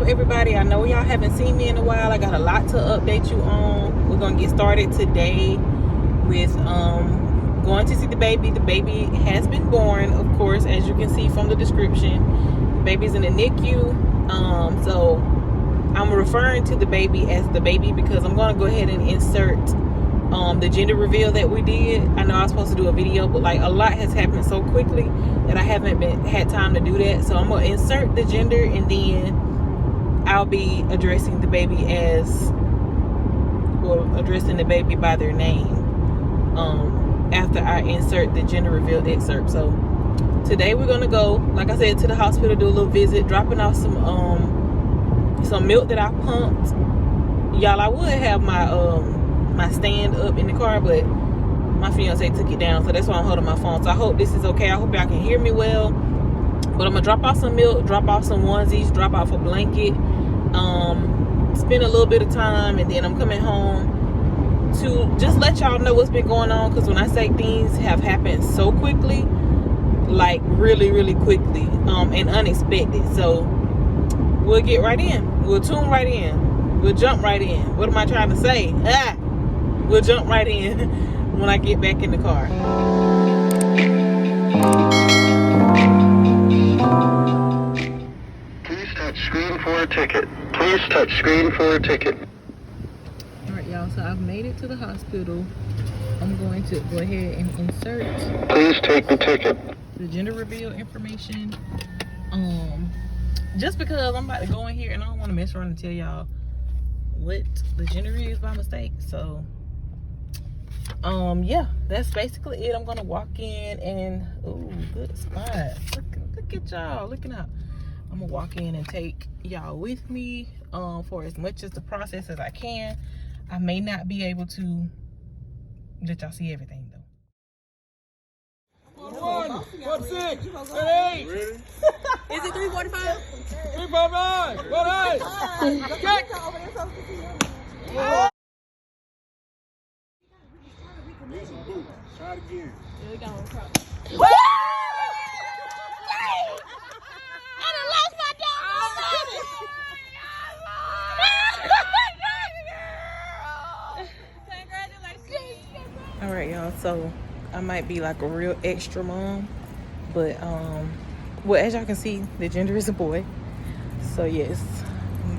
up, everybody? I know y'all haven't seen me in a while. I got a lot to update you on. We're gonna get started today with going to see the baby. The baby has been born, of course, as you can see from the description. The baby's in the NICU. So I'm referring to the baby as the baby because I'm gonna go ahead and insert the gender reveal that we did. I know I was supposed to do a video, but like a lot has happened so quickly that I haven't had time to do that. So I'm gonna insert the gender and then I'll be addressing the baby addressing the baby by their name after I insert the gender reveal excerpt. So today we're gonna go, like I said, to the hospital, do a little visit, dropping off some milk that I pumped. Y'all, I would have my stand up in the car, but my fiance took it down, so that's why I'm holding my phone. So I hope this is okay. I hope y'all can hear me well. But I'm gonna drop off some milk, drop off some onesies, drop off a blanket, spend a little bit of time, and then I'm coming home to just let y'all know what's been going on. Because when I say things have happened so quickly, like really quickly, and unexpected, so we'll get right in. We'll tune right in. We'll jump right in. What am I trying to say? We'll jump right in when I get back in the car. Please touch screen for a ticket. Please touch screen for a ticket. Alright, y'all, so I've made it to the hospital. I'm going to go ahead and insert. Please take the ticket. The gender reveal information. Just because I'm about to go in here and I don't want to mess around and tell y'all what the gender is by mistake. So yeah, that's basically it. I'm gonna walk in and good spot. Look at y'all looking out. I'm gonna walk in and take y'all with me for as much of the process as I can. I may not be able to let y'all see everything though. 1, 46, 8. Ready? Is it 345? 359. 1, 8. Check. Need some boots. Try it again. Yeah, we got one problem. I done lost my dog. Congratulations. All right, y'all. So I might be like a real extra mom, but well, as y'all can see, the gender is a boy. So yes,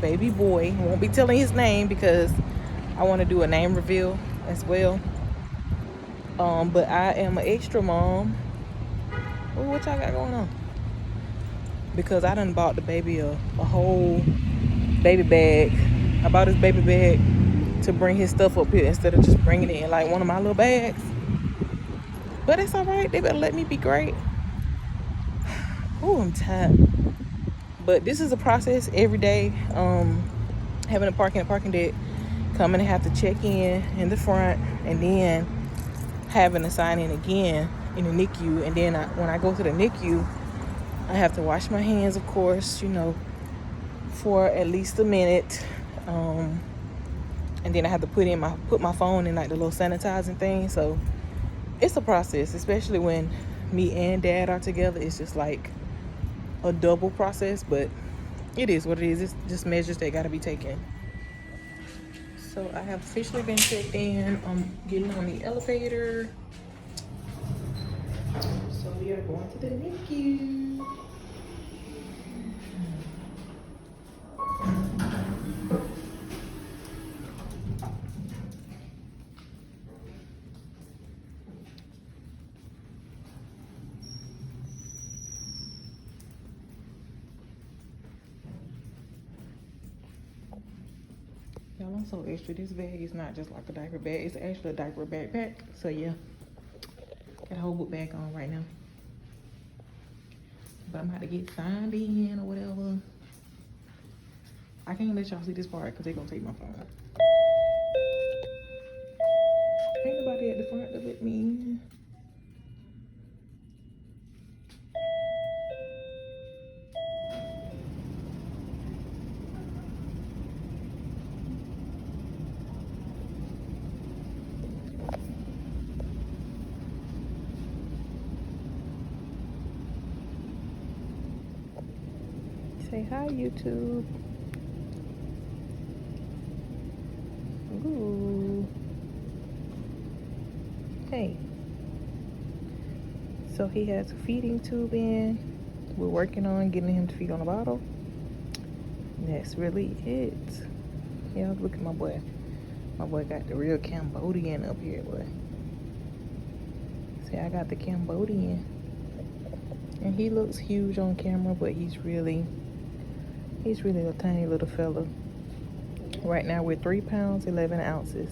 baby boy. Won't be telling his name because I want to do a name reveal as well. But I am an extra mom. Ooh, what y'all got going on? Because I done bought the baby a whole baby bag. I bought his baby bag to bring his stuff up here instead of just bringing it in like one of my little bags. But it's all right. They better let me be great. Oh, I'm tired. But this is a process every day. Having a parking deck, coming and have to check in the front, and then having to sign in again in the NICU. And then when I go to the NICU, I have to wash my hands, of course, for at least a minute. And then I have to put my phone in like the little sanitizing thing. So it's a process, especially when me and dad are together. It's just like a double process, but it is what it is. It's just measures that got to be taken. So I have officially been checked in. I'm getting on the elevator. So we are going to the NICU. Y'all, I'm so extra. This bag is not just like a diaper bag. It's actually a diaper backpack. So yeah, got a whole book bag on right now. But I'm about to get signed in or whatever. I can't let y'all see this part because they're gonna take my phone. Ain't nobody at the front of it, me. Say hi, YouTube. Ooh. Hey. So he has a feeding tube in. We're working on getting him to feed on a bottle. That's really it. Yeah, look at my boy. My boy got the real Cambodian up here, boy. See, I got the Cambodian. And he looks huge on camera, but he's really a tiny little fella. Right now we're 3 pounds, 11 ounces.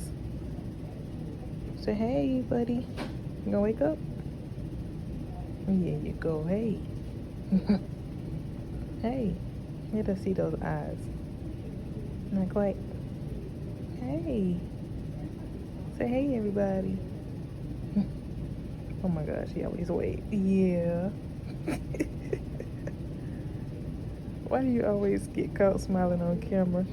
Say, hey, buddy. You gonna wake up? Yeah, you go. Hey. Hey. Let us see those eyes. Not quite. Hey. Say hey, everybody. Oh my gosh, he always wait. Yeah. Why do you always get caught smiling on camera?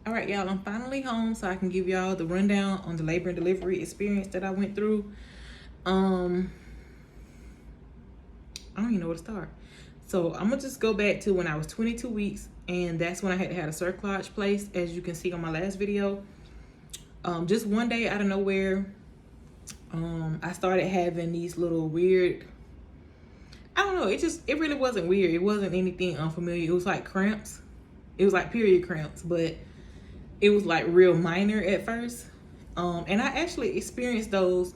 All right, y'all, I'm finally home so I can give y'all the rundown on the labor and delivery experience that I went through. I don't even know where to start. So I'm gonna just go back to when I was 22 weeks, and that's when I had to have a cerclage placed, as you can see on my last video. Just one day out of nowhere, I started having these little weird, I don't know, it really wasn't weird. It wasn't anything unfamiliar. It was like cramps. It was like period cramps, but it was like real minor at first. And I actually experienced those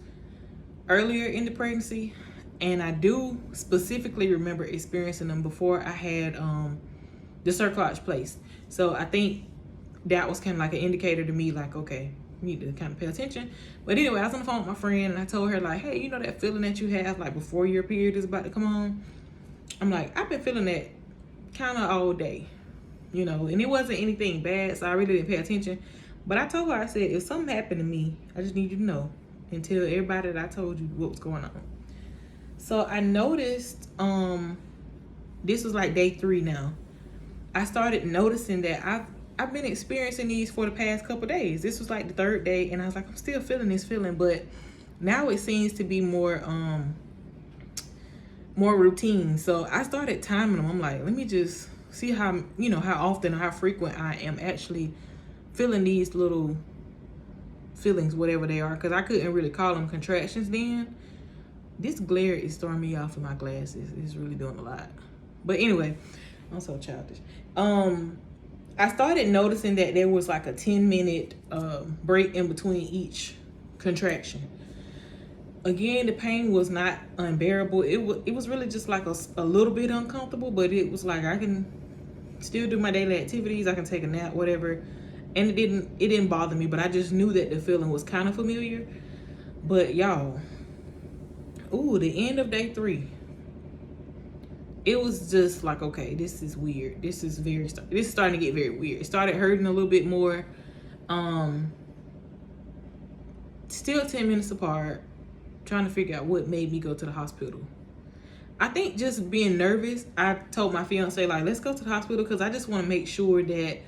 earlier in the pregnancy, and I do specifically remember experiencing them before I had the cerclage placed. So I think that was kind of like an indicator to me, like, okay, you need to kind of pay attention. But anyway, I was on the phone with my friend, and I told her, like, hey, you know that feeling that you have like before your period is about to come on? I'm like, I've been feeling that kind of all day, you know, and it wasn't anything bad, so I really didn't pay attention. But I told her, I said, if something happened to me, I just need you to know and tell everybody that I told you what was going on. So I noticed, this was like day 3 now. I started noticing that I've been experiencing these for the past couple days. This was like the 3rd day, and I was like, I'm still feeling this feeling, but now it seems to be more routine. So I started timing them. I'm like, let me just see how, you know, how often or how frequent I am actually feeling these little feelings, whatever they are, because I couldn't really call them contractions then. This glare is throwing me off of my glasses. It's really doing a lot. But anyway, I'm so childish. I started noticing that there was like a 10-minute break in between each contraction. Again, the pain was not unbearable. It was really just like a little bit uncomfortable, but it was like I can still do my daily activities. I can take a nap, whatever. And it didn't bother me, but I just knew that the feeling was kind of familiar. But y'all, ooh, the end of day 3, it was just like, okay, this is weird. This is starting to get very weird. It started hurting a little bit more. Still 10 minutes apart, trying to figure out what made me go to the hospital. I think just being nervous. I told my fiance, like, let's go to the hospital, because I just want to make sure that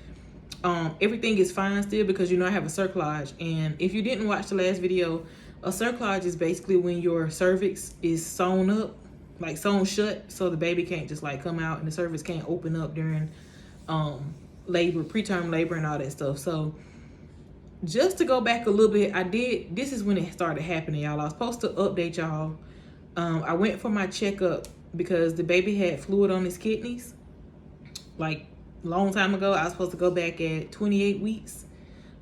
everything is fine still, because, you know, I have a cerclage. And if you didn't watch the last video, a cerclage is basically when your cervix is sewn up, like sewn shut, so the baby can't just like come out, and the cervix can't open up during labor, preterm labor and all that stuff. So just to go back a little bit, this is when it started happening, y'all. I was supposed to update y'all. I went for my checkup because the baby had fluid on his kidneys. Like a long time ago, I was supposed to go back at 28 weeks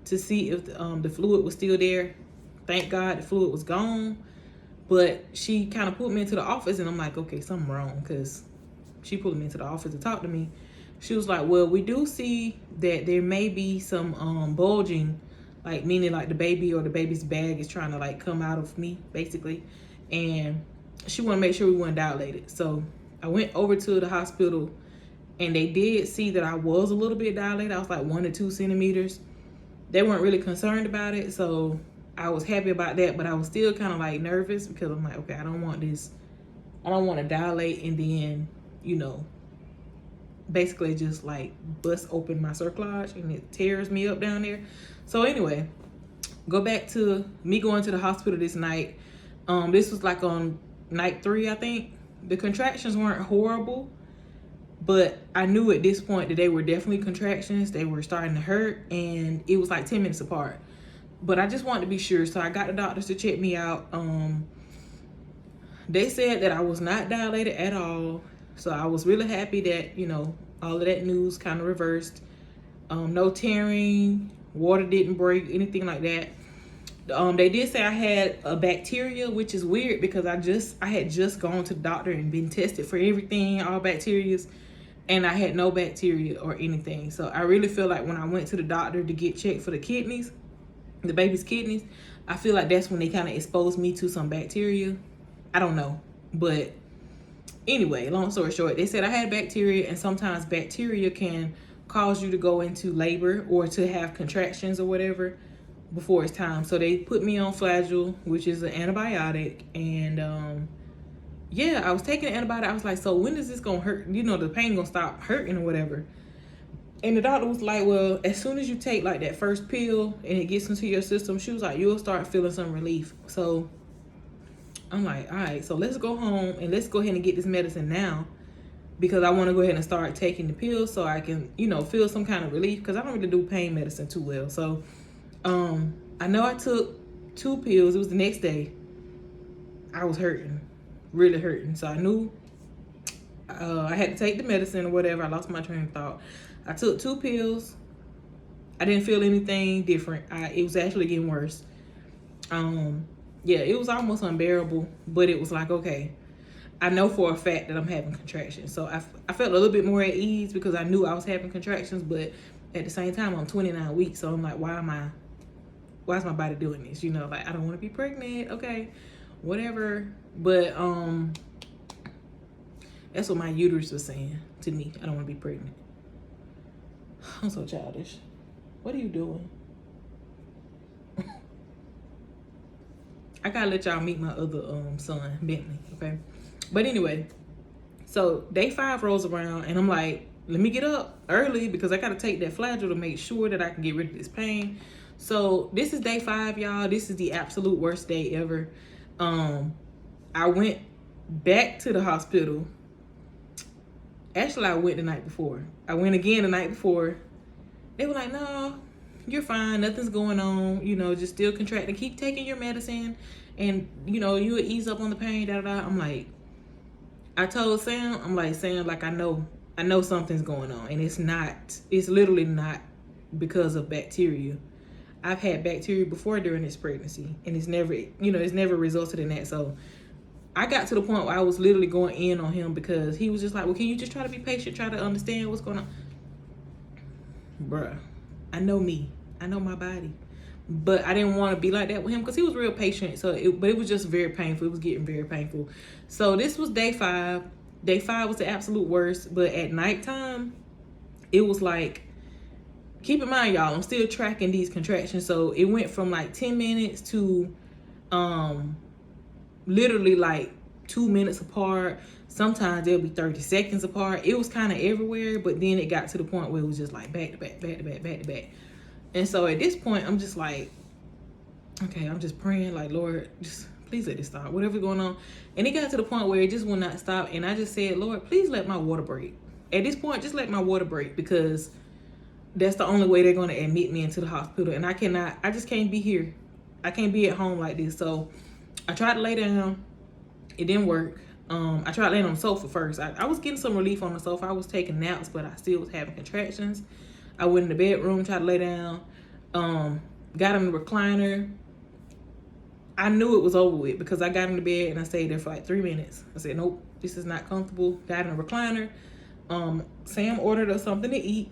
to see if the fluid was still there. Thank God the fluid was gone. But she kind of pulled me into the office, and I'm like, okay, something wrong, because she pulled me into the office to talk to me. She was like, well, we do see that there may be some bulging, like meaning like the baby or the baby's bag is trying to like come out of me, basically. And she wanted to make sure we weren't dilated. So I went over to the hospital, and they did see that I was a little bit dilated. I was like 1 to 2 centimeters. They weren't really concerned about it, so I was happy about that, but I was still kind of like nervous, because I'm like, okay, I don't want to dilate and then, you know, basically just like bust open my cerclage and it tears me up down there. So anyway, go back to me going to the hospital this night. This was like on night 3, I think. The contractions weren't horrible, But I knew at this point that they were definitely contractions. They were starting to hurt, and it was like 10 minutes apart. But I just wanted to be sure, so I got the doctors to check me out. They said that I was not dilated at all. So I was really happy that, you know, all of that news kind of reversed. No tearing, water didn't break, anything like that. They did say I had a bacteria, which is weird because I had just gone to the doctor and been tested for everything, all bacterias, and I had no bacteria or anything. So I really feel like when I went to the doctor to get checked for the kidneys, the baby's kidneys, I feel like that's when they kind of exposed me to some bacteria. I don't know, but anyway, long story short, they said I had bacteria, and sometimes bacteria can cause you to go into labor or to have contractions or whatever before it's time. So they put me on Flagyl, which is an antibiotic, and yeah, I was taking the antibiotic. I was like, so when is this gonna hurt? You know, the pain gonna stop hurting or whatever. And the doctor was like, well, as soon as you take like that first pill and it gets into your system, she was like, you'll start feeling some relief. So I'm like, all right, so let's go home and let's go ahead and get this medicine now, because I want to go ahead and start taking the pills so I can, you know, feel some kind of relief, because I don't really do pain medicine too well. So I know I took 2 pills. It was the next day. I was hurting, really hurting. So I knew I had to take the medicine or whatever. I lost my train of thought. I took 2 pills. I didn't feel anything different. It was actually getting worse. Yeah, it was almost unbearable, but it was like, okay, I know for a fact that I'm having contractions. So I felt a little bit more at ease because I knew I was having contractions, but at the same time, I'm 29 weeks. So I'm like, why is my body doing this? You know, like, I don't want to be pregnant. Okay, whatever. But that's what my uterus was saying to me. I don't want to be pregnant. I'm so childish. What are you doing? I gotta let y'all meet my other son, Bentley, okay? But anyway, so day 5 rolls around, and I'm like, let me get up early because I gotta take that Flagyl to make sure that I can get rid of this pain. So this is day 5, y'all. This is the absolute worst day ever. I went back to the hospital. Actually, I went the night before. I went again the night before. They were like, no, you're fine. Nothing's going on. You know, just still contracting. Keep taking your medicine, and, you know, you'll ease up on the pain, da-da-da. I'm like, I told Sam, I'm like, Sam, like, I know something's going on, and it's literally not because of bacteria. I've had bacteria before during this pregnancy, and it's never resulted in that. So I got to the point where I was literally going in on him because he was just like, well, can you just try to be patient, try to understand what's going on? Bruh, I know me. I know my body. But I didn't want to be like that with him because he was real patient. But it was just very painful. It was getting very painful. So this was day 5. Day 5 was the absolute worst. But at nighttime, it was like, keep in mind, y'all, I'm still tracking these contractions. So it went from like 10 minutes to literally like 2 minutes apart. Sometimes they'll be 30 seconds apart. It was kind of everywhere, but then it got to the point where it was just like back to back, back to back, back to back. And so at this point, I'm just like, okay, I'm just praying like, Lord, just please let this stop, whatever's going on. And it got to the point where it just would not stop. And I just said, Lord, please let my water break. At this point, just let my water break, because that's the only way they're going to admit me into the hospital. And I just can't be here. I can't be at home like this. So I tried to lay down. It didn't work. I tried laying on the sofa first. I was getting some relief on the sofa. I was taking naps, but I still was having contractions. I went in the bedroom, tried to lay down, got in the recliner. I knew it was over with because I got in the bed and I stayed there for like 3 minutes. I said, nope, this is not comfortable. Got in the recliner. Sam ordered us something to eat.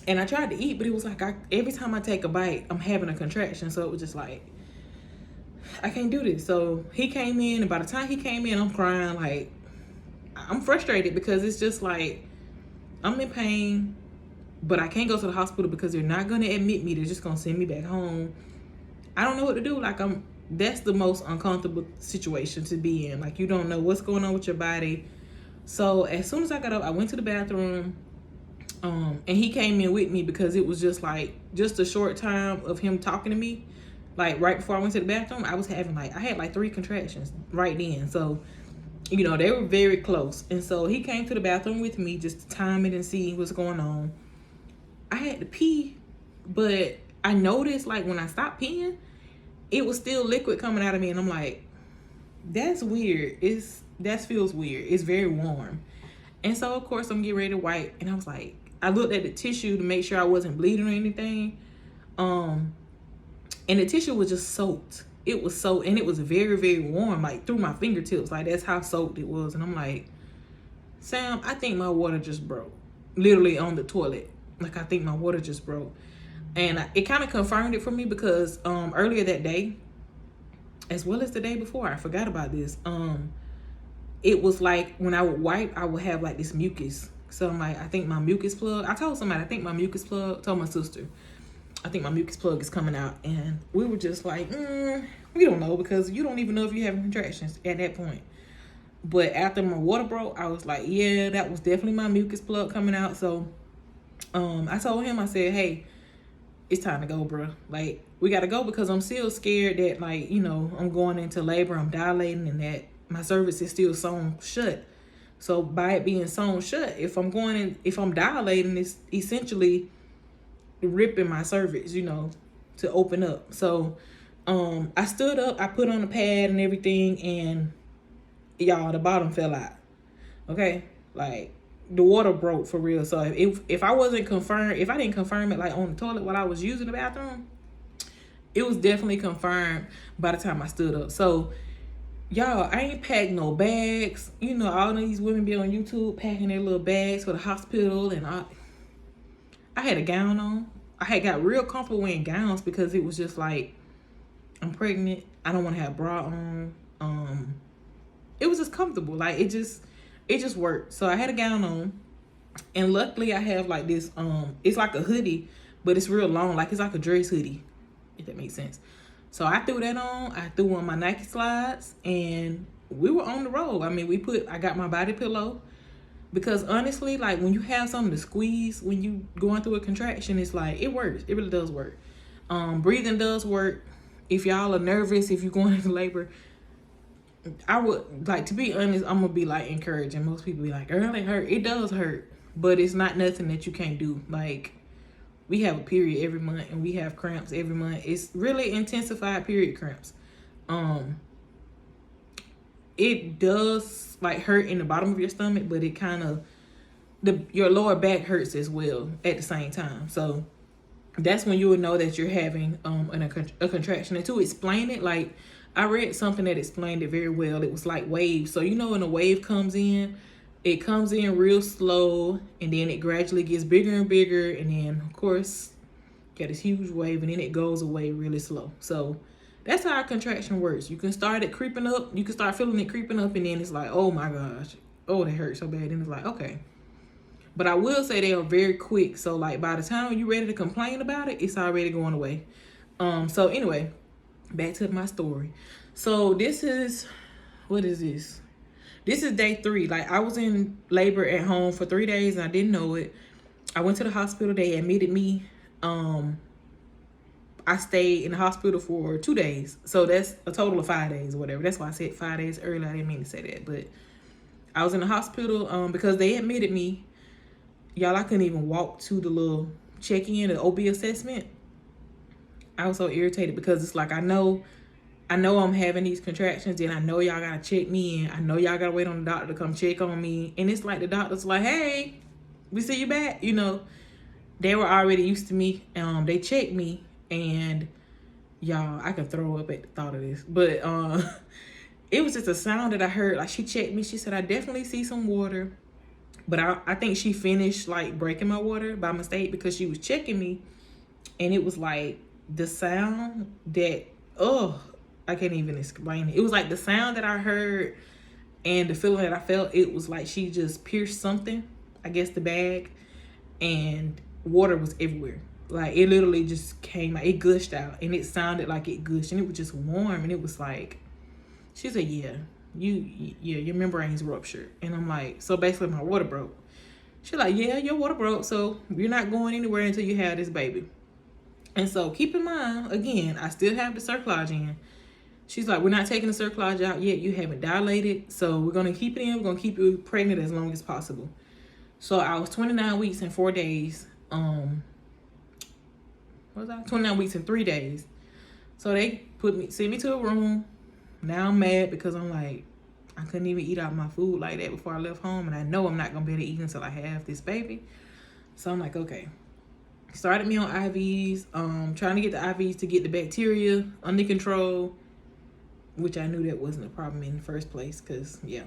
And I tried to eat, but it was like every time I take a bite, I'm having a contraction. So it was just like, I can't do this. So he came in, and by the time he came in, I'm crying. Like, I'm frustrated because it's just like, I'm in pain, but I can't go to the hospital because they're not going to admit me. They're just going to send me back home. I don't know what to do. Like, that's the most uncomfortable situation to be in. Like, you don't know what's going on with your body. So as soon as I got up, I went to the bathroom. And he came in with me because it was just a short time of him talking to me. Like, right before I went to the bathroom, I had like 3 contractions right then. So You know, they were very close. And so he came to the bathroom with me just to time it and see what's going on. I had to pee, but I noticed like when I stopped peeing, it was still liquid coming out of me. And I'm like, that's weird. That feels weird. It's very warm. And so of course I'm getting ready to wipe. And I was like, I looked at the tissue to make sure I wasn't bleeding or anything. And the tissue was just soaked. It was soaked, and it was very, very warm, like through my fingertips. Like that's how soaked it was. And I'm like, Sam, I think my water just broke. Literally on the toilet. Like I think my water just broke. And it kind of confirmed it for me because earlier that day, as well as the day before, I forgot about this. It was like when I would wipe, I would have like this mucus. So I'm like, I think my mucus plug. I told somebody, I think my mucus plug. Told my sister, I think my mucus plug is coming out. And we were just like, we don't know, because you don't even know if you're having contractions at that point. But after my water broke, I was like, yeah, that was definitely my mucus plug coming out. So I told him, I said, hey, it's time to go, bro. Like, we got to go, because I'm still scared that, like, you know, I'm going into labor, I'm dilating, and that my cervix is still sewn shut. So by it being sewn shut, if I'm dilating, it's essentially ripping my cervix, you know, to open up. So I stood up, I put on a pad and everything, and y'all, the bottom fell out. Okay, like the water broke for real. So if I wasn't confirmed, if I didn't confirm it like on the toilet while I was using the bathroom, it was definitely confirmed by the time I stood up. So y'all, I ain't packed no bags. You know, all these women be on YouTube packing their little bags for the hospital, and I had a gown on. I had got real comfortable wearing gowns because it was just like, I'm pregnant, I don't want to have a bra on. It was just comfortable. Like it just worked. So I had a gown on, and luckily I have like this it's like a hoodie, but it's real long, like it's like a dress hoodie, if that makes sense. So I threw that on. I threw on my Nike slides, and we were on the road. I mean, I got my body pillow, because honestly, like when you have something to squeeze when you going through a contraction, it's like, it works. It really does work. Breathing does work. If y'all are nervous, if you're going into labor, I would, like, to be honest, I'm gonna be like encouraging. Most people be like, girl, it hurt. It does hurt, but it's not nothing that you can't do. Like, we have a period every month, and we have cramps every month. It's really intensified period cramps. It does like hurt in the bottom of your stomach, but it kind of, your lower back hurts as well at the same time. So that's when you would know that you're having a contraction. And to explain it, like, I read something that explained it very well. It was like waves. So you know when a wave comes in, it comes in real slow, and then it gradually gets bigger and bigger, and then of course you got this huge wave, and then it goes away really slow. So that's how a contraction works. You can start it creeping up, you can start feeling it creeping up, and then it's like, oh my gosh, oh, that hurts so bad. And it's like, okay. But I will say they are very quick. So like by the time you're ready to complain about it, it's already going away. So anyway, back to my story. So this is, what is this? This is day 3. Like, I was in labor at home for 3 days, and I didn't know it. I went to the hospital. They admitted me. I stayed in the hospital for 2 days. So that's a total of 5 days or whatever. That's why I said 5 days earlier. I didn't mean to say that. But I was in the hospital because they admitted me. Y'all, I couldn't even walk to the little check-in, the OB assessment. I was so irritated because it's like, I know I'm having these contractions, and I know y'all gotta check me in. I know y'all gotta wait on the doctor to come check on me. And it's like the doctor's like, hey, we see you back. You know, they were already used to me. They checked me, and y'all, I could throw up at the thought of this. But it was just a sound that I heard. Like, she checked me. She said, I definitely see some water. But I think she finished like breaking my water by mistake, because she was checking me, and it was like the sound that, I can't even explain it. It was like the sound that I heard and the feeling that I felt. It was like she just pierced something, I guess the bag, and water was everywhere. Like, it literally just came out. It gushed out, and it sounded like it gushed, and it was just warm. And it was like, she said, yeah, your membrane's ruptured. And I'm like, so basically my water broke. She's like, yeah, your water broke, so you're not going anywhere until you have this baby. And so keep in mind, again, I still have the cerclage in. She's like, we're not taking the cerclage out yet. You haven't dilated. So we're going to keep it in. We're going to keep you pregnant as long as possible. So I was 29 weeks and 4 days. What was I? 29 weeks and 3 days. So they sent me to a room. Now I'm mad because I'm like, I couldn't even eat out my food like that before I left home. And I know I'm not going to be able to eat until I have this baby. So I'm like, okay. Started me on IVs. Trying to get the IVs to get the bacteria under control. Which I knew that wasn't a problem in the first place. Because, yeah.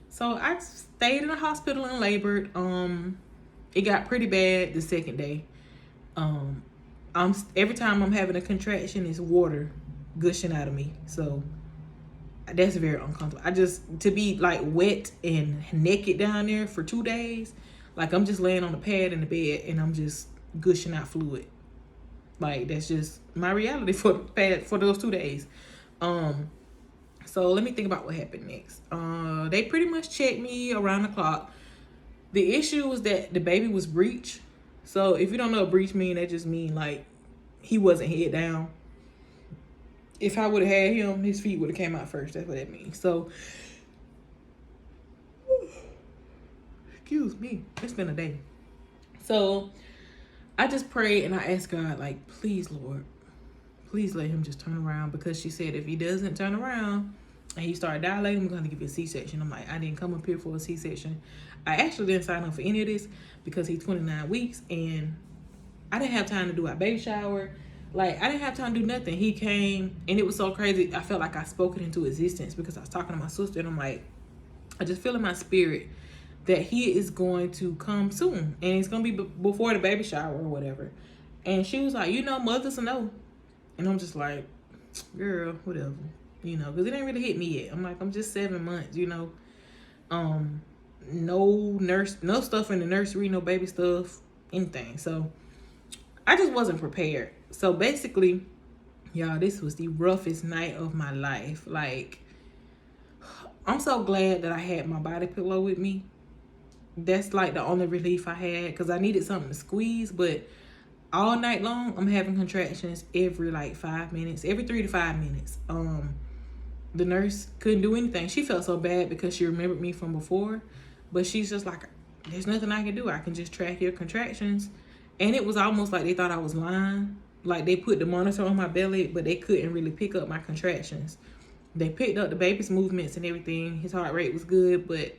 So I stayed in the hospital and labored. It got pretty bad the second day. Every time I'm having a contraction, it's water gushing out of me. So that's very uncomfortable. To be like wet and naked down there for 2 days, like I'm just laying on the pad in the bed and I'm just gushing out fluid. Like that's just my reality for those 2 days. So let me think about what happened next. They pretty much checked me around the clock. The issue was that the baby was breech. So if you don't know what breech mean, that just mean like he wasn't head down. If I would have had him, his feet would have came out first. That's what that means. So, excuse me. It's been a day. So, I just prayed and I asked God, like, please, Lord, please let him just turn around. Because she said if he doesn't turn around and he started dilating, we're going to give you a C-section. I'm like, I didn't come up here for a C-section. I actually didn't sign up for any of this because he's 29 weeks and I didn't have time to do a baby shower. Like, I didn't have time to do nothing. He came, and it was so crazy. I felt like I spoke it into existence because I was talking to my sister, and I'm like, I just feel in my spirit that he is going to come soon. And it's going to be before the baby shower or whatever. And she was like, mothers know. And I'm just like, girl, whatever. Because it ain't really hit me yet. I'm like, I'm just 7 months, no stuff in the nursery, no baby stuff, anything. So I just wasn't prepared. So basically, y'all, this was the roughest night of my life. Like, I'm so glad that I had my body pillow with me. That's like the only relief I had because I needed something to squeeze. But all night long, I'm having contractions every like 5 minutes, every 3 to 5 minutes. The nurse couldn't do anything. She felt so bad because she remembered me from before. But she's just like, there's nothing I can do. I can just track your contractions. And it was almost like they thought I was lying. Like they put the monitor on my belly, but they couldn't really pick up my contractions. They picked up the baby's movements and everything. His heart rate was good, but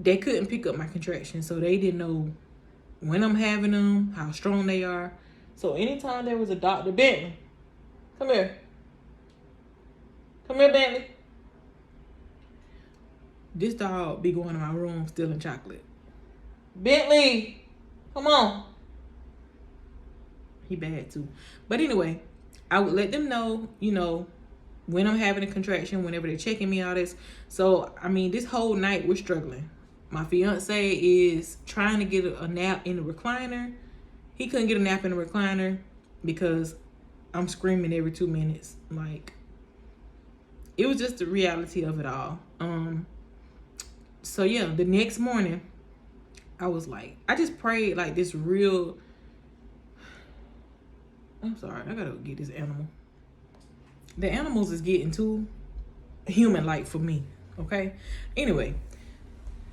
they couldn't pick up my contractions. So they didn't know when I'm having them, how strong they are. So anytime there was a doctor, Bentley, come here. Come here, Bentley. This dog be going to my room stealing chocolate. Bentley, come on. He bad too. But anyway, I would let them know, when I'm having a contraction, whenever they're checking me out. So, this whole night we're struggling. My fiance is trying to get a nap in the recliner. He couldn't get a nap in the recliner because I'm screaming every 2 minutes. Like, it was just the reality of it all. So yeah, the next morning, I was like, I just prayed like this real... I'm sorry, I gotta get this animal. The animals is getting too human-like for me, okay? Anyway,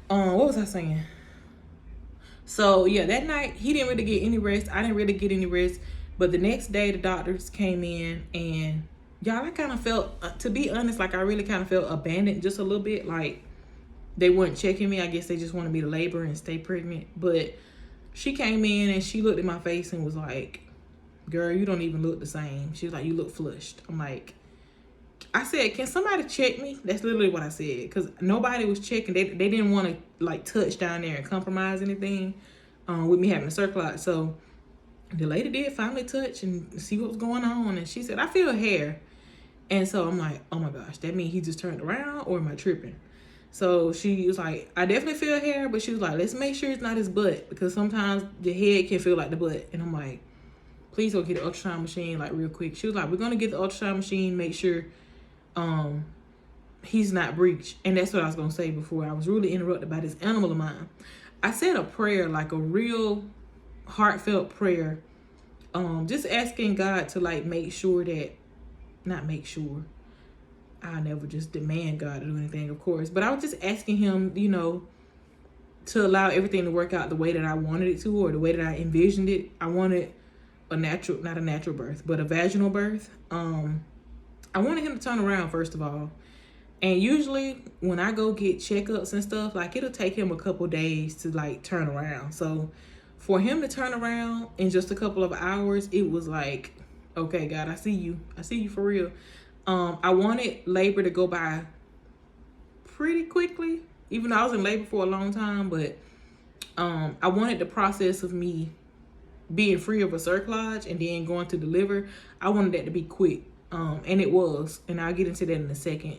what was I saying? So, yeah, that night, he didn't really get any rest. I didn't really get any rest. But the next day, the doctors came in, and y'all, I kind of felt, to be honest, like I really kind of felt abandoned just a little bit. Like, they weren't checking me. I guess they just wanted me to labor and stay pregnant. But she came in, and she looked at my face and was like, girl, you don't even look the same. She was like, you look flushed. I'm like, I said, can somebody check me? That's literally what I said. Because nobody was checking. They didn't want to, like, touch down there and compromise anything with me having a cerclage. So the lady did finally touch and see what was going on. And she said, I feel hair. And so I'm like, oh, my gosh, that means he just turned around or am I tripping? So she was like, I definitely feel hair. But she was like, let's make sure it's not his butt. Because sometimes the head can feel like the butt. And I'm like, please go get the ultrasound machine, like, real quick. She was like, we're going to get the ultrasound machine, make sure he's not breached. And that's what I was going to say before I was really interrupted by this animal of mine. I said a prayer, like a real heartfelt prayer, just asking God to, like, make sure that, not make sure, I never just demand God to do anything, of course. But I was just asking him, you know, to allow everything to work out the way that I wanted it to, or the way that I envisioned it. I wanted a natural, not a natural birth, but a vaginal birth. I wanted him to turn around, first of all. And usually when I go get checkups and stuff, like, it'll take him a couple days to like turn around. So for him to turn around in just a couple of hours, it was like, okay, God, I see you. I see you for real. I wanted labor to go by pretty quickly, even though I was in labor for a long time, but I wanted the process of me being free of a cerclage and then going to deliver. I wanted that to be quick. And it was, and I'll get into that in a second.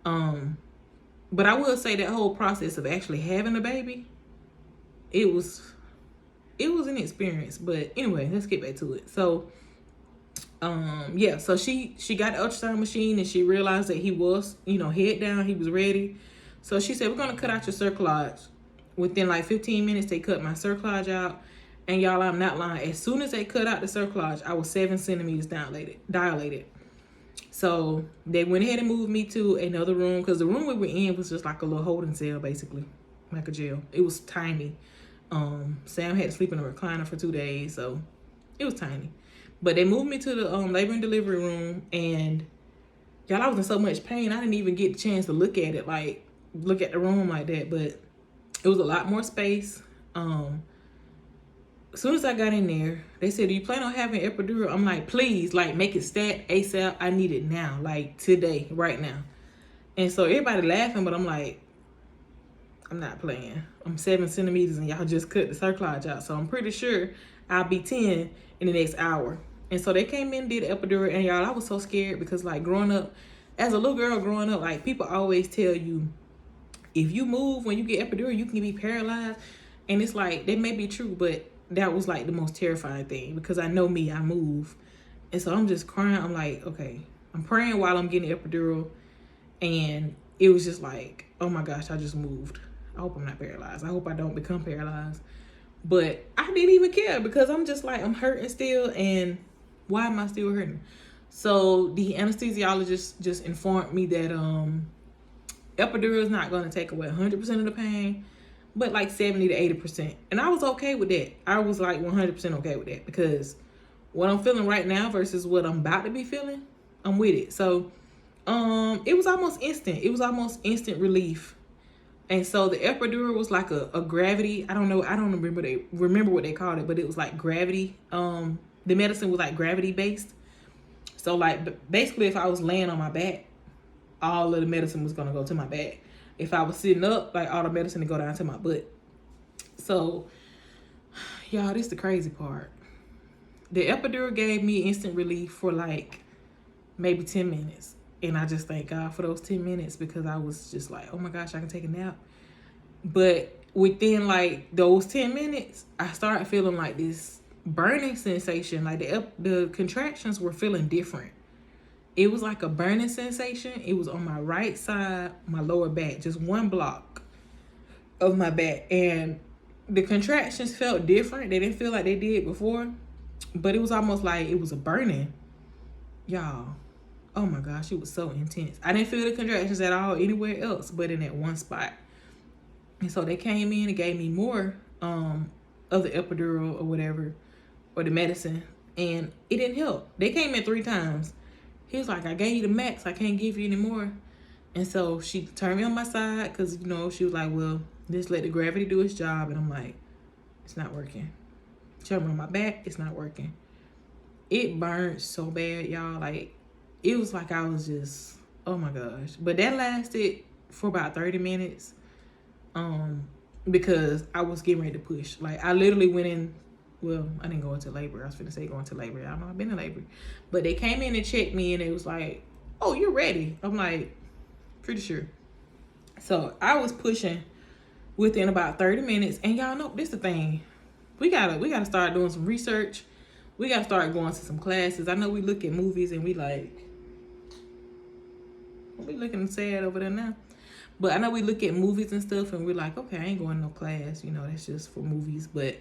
But I will say that whole process of actually having a baby, it was an experience. But anyway, let's get back to it. So, yeah, so she got the ultrasound machine and she realized that he was, you know, head down, he was ready. So she said, we're going to cut out your cerclage. Within like 15 minutes, they cut my cerclage out. And y'all, I'm not lying. As soon as they cut out the cerclage, I was 7 centimeters dilated. So they went ahead and moved me to another room, because the room we were in was just like a little holding cell, basically, like a jail. It was tiny. Sam had to sleep in a recliner for 2 days, so it was tiny. But they moved me to the labor and delivery room, and y'all, I was in so much pain, I didn't even get the chance to look at it, like look at the room like that. But it was a lot more space. As soon as I got in there, they said, do you plan on having epidural? I'm like, please, like, make it stat ASAP. I need it now, like today, right now. And so everybody laughing, but I'm like, I'm not playing. I'm 7 centimeters and y'all just cut the cerclage out. So I'm pretty sure I'll be 10 in the next hour. And so they came in, did epidural, and y'all, I was so scared because, like, growing up, as a little girl growing up, like, people always tell you, if you move when you get epidural, you can be paralyzed. And it's like, that may be true, but that was like the most terrifying thing, because I know me, I move. And so I'm just crying. I'm like, okay, I'm praying while I'm getting epidural. And it was just like, oh my gosh, I just moved. I hope I'm not paralyzed. I hope I don't become paralyzed. But I didn't even care, because I'm just like, I'm hurting still. And why am I still hurting? So the anesthesiologist just informed me that epidural is not going to take away 100% of the pain, but like 70 to 80%. And I was okay with that. I was like 100% okay with that, because what I'm feeling right now versus what I'm about to be feeling, I'm with it. So it was almost instant. It was almost instant relief. And so the epidural was like a gravity. I don't know. I don't remember what they called it, but it was like gravity. The medicine was like gravity based. So like basically if I was laying on my back, all of the medicine was going to go to my back. If I was sitting up, like all the medicine to go down to my butt. So, y'all, this is the crazy part. The epidural gave me instant relief for like maybe 10 minutes. And I just thank God for those 10 minutes, because I was just like, oh my gosh, I can take a nap. But within like those 10 minutes, I started feeling like this burning sensation. Like the contractions were feeling different. It was like a burning sensation. It was on my right side, my lower back, just one block of my back. And the contractions felt different. They didn't feel like they did before, but it was almost like it was a burning. Y'all, oh my gosh, it was so intense. I didn't feel the contractions at all anywhere else but in that one spot. And so they came in and gave me more of the epidural or whatever, or the medicine, and it didn't help. They came in 3 times. He was like, I gave you the max. I can't give you any more. And so she turned me on my side, because, you know, she was like, well, just let the gravity do its job. And I'm like, it's not working. She turned me on my back. It's not working. It burned so bad, y'all. Like, it was like I was just, oh my gosh. But that lasted for about 30 minutes because I was getting ready to push. Like, I literally went in. Well, I didn't go into labor. I was finna say go into labor. I don't know, I've been in labor. But they came in and checked me, and it was like, oh, you're ready. I'm like, pretty sure. So I was pushing within about 30 minutes. And y'all know, this is the thing. We gotta start doing some research. We gotta start going to some classes. I know we look at movies and we looking sad over there now. But I know we look at movies and stuff and we're like, okay, I ain't going to no class. You know, that's just for movies. But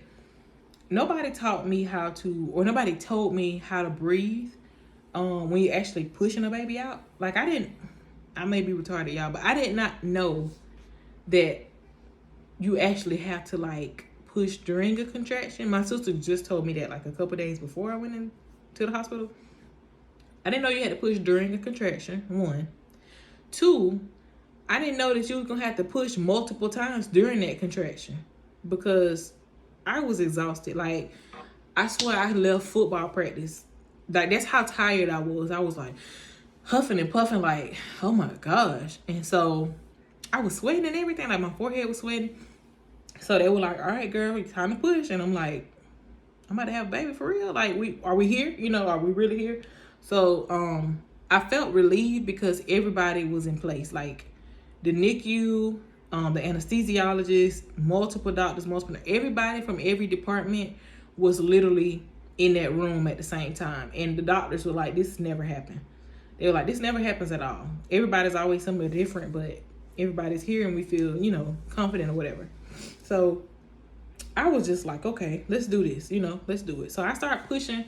nobody taught me how to, or nobody told me how to breathe when you're actually pushing a baby out. Like, I didn't I may be retarded, y'all, but I did not know that you actually have to like push during a contraction. My sister just told me that like a couple days before I went into the hospital. I didn't know you had to push during a contraction, 1. 2, I didn't know that you was gonna have to push multiple times during that contraction because I was exhausted. Like, I swear I left football practice. Like, that's how tired I was. I was like huffing and puffing like, oh my gosh. And so I was sweating and everything. Like, my forehead was sweating. So they were like, all right, girl, it's time to push. And I'm like, I'm about to have a baby for real. Like, are we here? You know, are we really here? So I felt relieved because everybody was in place. Like, the NICU, the anesthesiologist, multiple doctors, everybody from every department was literally in that room at the same time. And the doctors were like, this never happened. They were like, this never happens at all. Everybody's always somewhere different, but everybody's here and we feel, you know, confident or whatever. So I was just like, okay, let's do this, you know, let's do it. So I started pushing.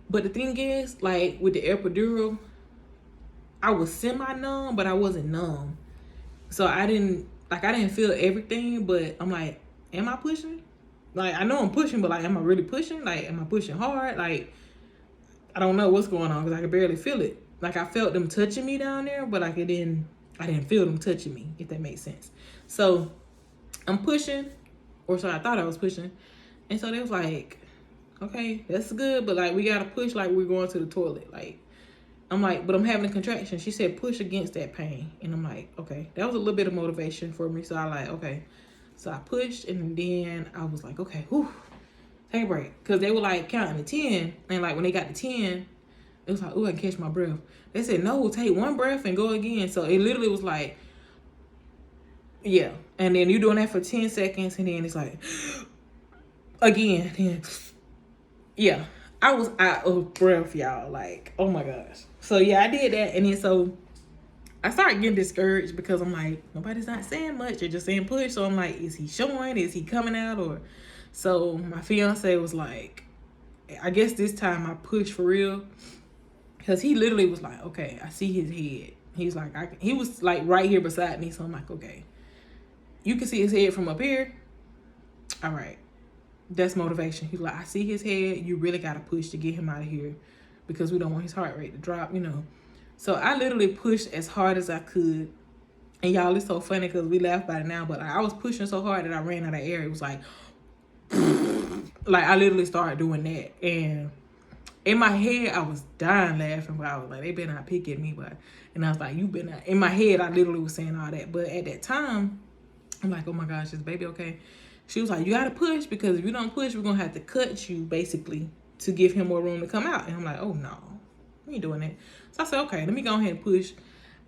But the thing is, like, with the epidural, I was semi-numb, but I wasn't numb. So I didn't feel everything, but I'm like, am I pushing? Like, I know I'm pushing, but like, am I really pushing? Like, am I pushing hard? Like, I don't know what's going on because I could barely feel it. Like, I felt them touching me down there, but like, I didn't feel them touching me, if that makes sense. So I'm pushing, or so I thought I was pushing. And so they was like, okay, that's good, but like, we gotta push like we're going to the toilet. Like, I'm like, but I'm having a contraction. She said, push against that pain. And I'm like, okay, that was a little bit of motivation for me. So I like, okay. So I pushed, and then I was like, okay, whew, take a break. Because they were like counting to 10. And like, when they got to 10, it was like, ooh, I can catch my breath. They said, no, take one breath and go again. So it literally was like, yeah. And then you're doing that for 10 seconds, and then it's like, again, then, yeah. I was out of breath, y'all. Like, oh my gosh. So yeah, I did that. And then so I started getting discouraged because I'm like, nobody's not saying much. They're just saying push. So I'm like, is he showing? Is he coming out? Or so my fiance was like, I guess this time I pushed for real. Because he literally was like, okay, I see his head. He's like, he was like right here beside me. So I'm like, okay, you can see his head from up here. All right. That's motivation. He's like, I see his head. You really got to push to get him out of here because we don't want his heart rate to drop, you know. So I literally pushed as hard as I could. And y'all, it's so funny because we laugh about it now, but I was pushing so hard that I ran out of air. It was like, like I literally started doing that. And in my head, I was dying laughing, but I was like, they better not pick at me. But, and I was like, you better not. In my head, I literally was saying all that. But at that time, I'm like, oh my gosh, is baby okay? She was like, you got to push because if you don't push, we're going to have to cut you basically to give him more room to come out. And I'm like, oh no, we ain't doing that. So I said, okay, let me go ahead and push.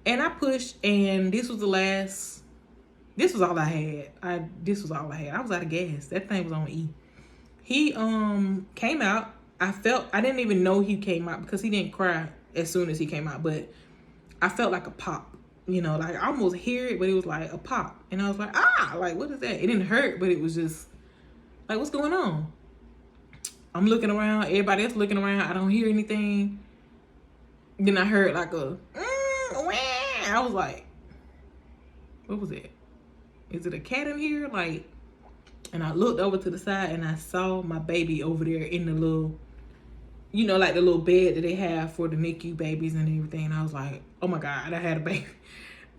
And I pushed, and this was all I had. This was all I had. I was out of gas. That thing was on E. He came out. I didn't even know he came out because he didn't cry as soon as he came out, but I felt like a pop. You know, like I almost hear it, but it was like a pop. And I was like, like, what is that? It didn't hurt, but it was just like, what's going on? I'm looking around, everybody else looking around. I don't hear anything. Then I heard like a, wah. I was like, what was it? Is it a cat in here? Like, and I looked over to the side and I saw my baby over there in the little, you know, like the little bed that they have for the NICU babies and everything. And I was like, oh my God, I had a baby.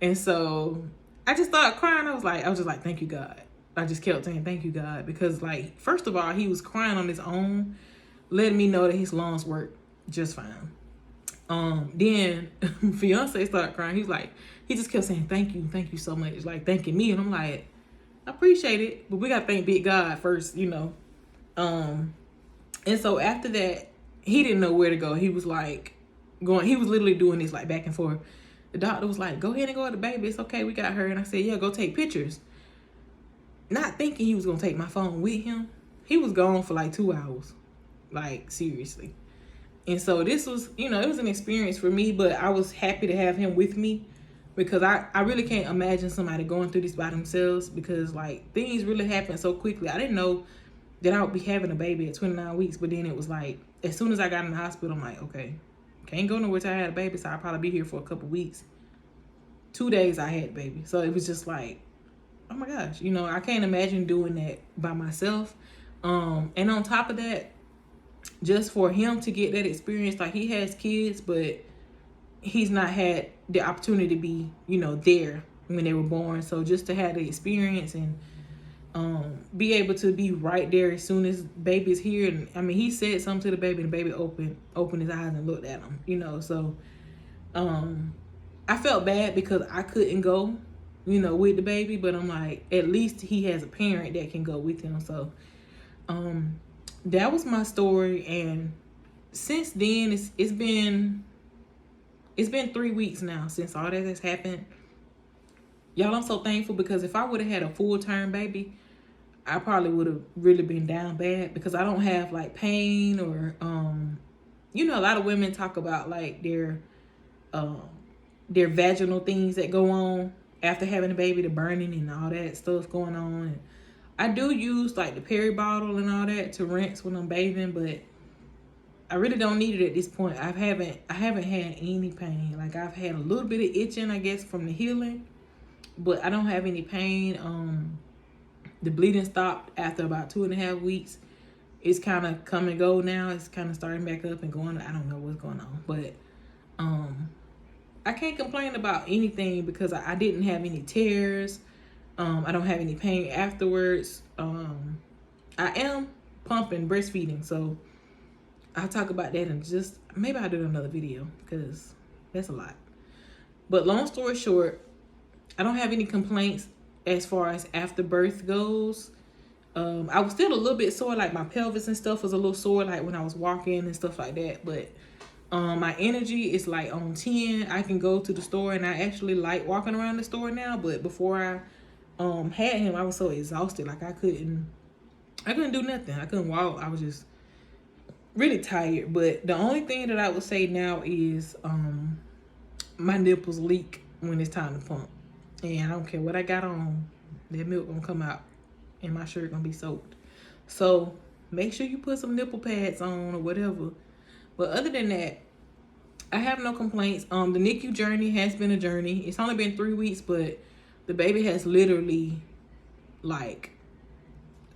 And so I just started crying. I was just like, thank you, God. I just kept saying, thank you, God. Because like, first of all, he was crying on his own, letting me know that his lungs work just fine. Then fiance started crying. He just kept saying, thank you so much. Like thanking me. And I'm like, I appreciate it, but we got to thank big God first, you know? And so after that, he didn't know where to go. He was like he was literally doing this like back and forth. The doctor was like, go ahead and go with the baby. It's okay. We got her. And I said, yeah, go take pictures. Not thinking he was going to take my phone with him. He was gone for like 2 hours. Like, seriously. And so this was, you know, it was an experience for me, but I was happy to have him with me because I really can't imagine somebody going through this by themselves because like things really happen so quickly. I didn't know that I would be having a baby at 29 weeks, but then it was like, as soon as I got in the hospital, I'm like, okay, can't go nowhere till I had a baby, so I'll probably be here for a couple weeks. 2 days I had the baby. So it was just like, oh my gosh, you know, I can't imagine doing that by myself. And on top of that, just for him to get that experience, like he has kids, but he's not had the opportunity to be, you know, there when they were born. So just to have the experience and be able to be right there as soon as baby's here. And I mean, he said something to the baby, and the baby opened his eyes and looked at him, you know. So I felt bad because I couldn't go, you know, with the baby, but I'm like, at least he has a parent that can go with him. So that was my story. And since then, it's been 3 weeks now since all that has happened. Y'all, I'm so thankful, because if I would have had a full-term baby, I probably would have really been down bad, because I don't have like pain or you know, a lot of women talk about like their vaginal things that go on after having a baby, the burning and all that stuff going on. And I do use like the peri bottle and all that to rinse when I'm bathing, but I really don't need it at this point. I haven't had any pain. Like, I've had a little bit of itching, I guess, from the healing, but I don't have any pain. The bleeding stopped after about 2.5 weeks. It's kind of come and go now. It's kind of starting back up and going. I don't know what's going on, but I can't complain about anything because I didn't have any tears. I don't have any pain afterwards. I am pumping, breastfeeding, so I'll talk about that in just, maybe I'll do another video because that's a lot. But long story short, I don't have any complaints as far as after birth goes. I was still a little bit sore, like my pelvis and stuff was a little sore, like when I was walking and stuff like that. But my energy is like on 10. I can go to the store, and I actually like walking around the store now. But before I had him, I was so exhausted, like I couldn't do nothing. I couldn't walk. I was just really tired. But the only thing that I would say now is my nipples leak when it's time to pump, and I don't care what I got on, that milk gonna come out and my shirt gonna be soaked. So make sure you put some nipple pads on or whatever. But other than that, I have no complaints. The NICU journey has been a journey. It's only been 3 weeks, but the baby has literally, like,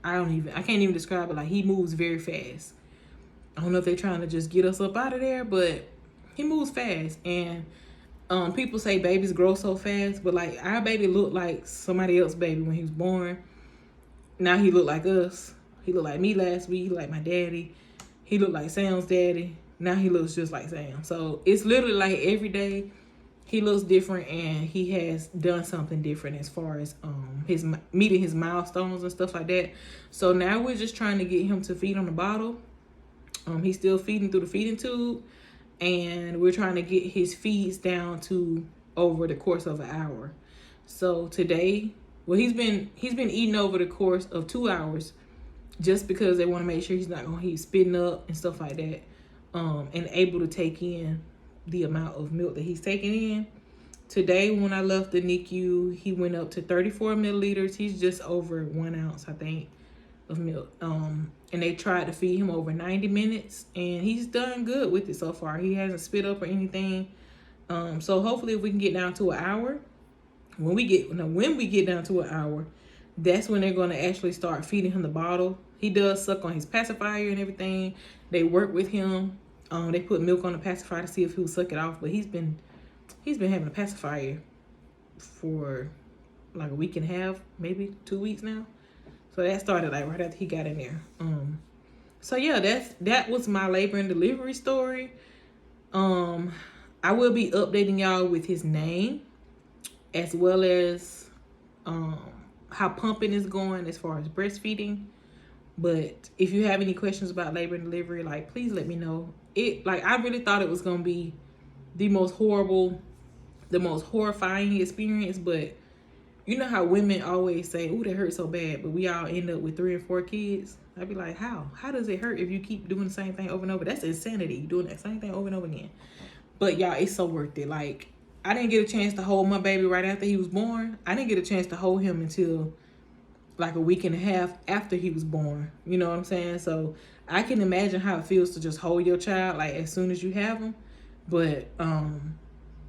I can't even describe it. Like, he moves very fast. I don't know if they're trying to just get us up out of there, but he moves fast. And people say babies grow so fast, but like, our baby looked like somebody else's baby when he was born. Now he looked like us. He looked like me last week. He looked like my daddy. He looked like Sam's daddy. Now he looks just like Sam. So it's literally like every day he looks different, and he has done something different as far as his meeting his milestones and stuff like that. So now we're just trying to get him to feed on the bottle. He's still feeding through the feeding tube, and we're trying to get his feeds down to over the course of an hour. So today, well, he's been eating over the course of 2 hours, just because they want to make sure he's not gonna spitting up and stuff like that, and able to take in the amount of milk that he's taking in. Today, when I left the NICU, he went up to 34 milliliters. He's just over 1 ounce, I think, of milk. And they tried to feed him over 90 minutes, and he's done good with it so far. He hasn't spit up or anything. So hopefully, if we can get down to an hour, when we get down to an hour, that's when they're going to actually start feeding him the bottle. He does suck on his pacifier and everything. They work with him. They put milk on the pacifier to see if he'll suck it off. But he's been having a pacifier for like a week and a half, maybe 2 weeks now. So that started like right after he got in there. So yeah, that was my labor and delivery story. I will be updating y'all with his name, as well as how pumping is going as far as breastfeeding. But if you have any questions about labor and delivery, like, please let me know. I really thought it was gonna be the most horrifying experience, but you know how women always say, "Oh, that hurt so bad," but we all end up with 3 and 4 kids. I'd be like, how does it hurt if you keep doing the same thing over and over? That's insanity, doing that same thing over and over again. But y'all, it's so worth it. Like, I didn't get a chance to hold my baby right after he was born. I didn't get a chance to hold him until like a week and a half after he was born. You know what I'm saying? So I can imagine how it feels to just hold your child like as soon as you have him. But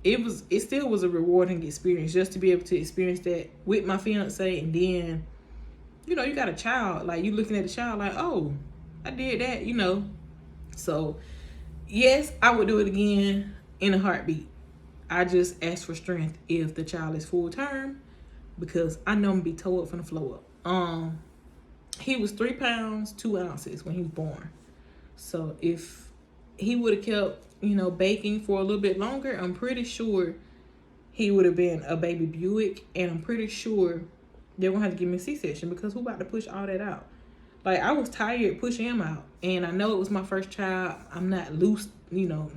it still was a rewarding experience just to be able to experience that with my fiance. And then, you know, you got a child, like you looking at the child like, oh, I did that, you know. So yes, I would do it again in a heartbeat. I just ask for strength if the child is full term, because I know I'm gonna be tore up from the floor up. He was 3 pounds 2 ounces when he was born. So if he would have kept, you know, baking for a little bit longer, I'm pretty sure he would have been a baby Buick. And I'm pretty sure they're gonna have to give me a C-section, because who about to push all that out? Like, I was tired pushing him out, and I know it was my first child. I'm not loose, you know,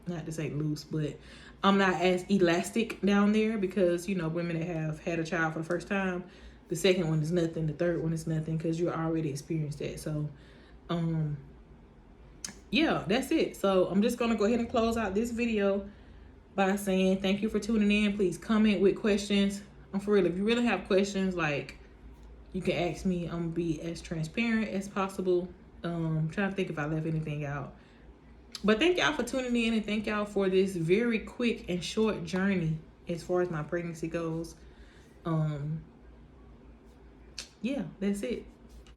not to say loose, but I'm not as elastic down there, because, you know, women that have had a child for the first time, the second one is nothing, the third one is nothing, because you already experienced that. So yeah, that's it. So I'm just gonna go ahead and close out this video by saying thank you for tuning in. Please comment with questions. For real, if you really have questions, like, you can ask me. I'm gonna be as transparent as possible. Trying to think if I left anything out. But thank y'all for tuning in, and thank y'all for this very quick and short journey as far as my pregnancy goes. Yeah, that's it.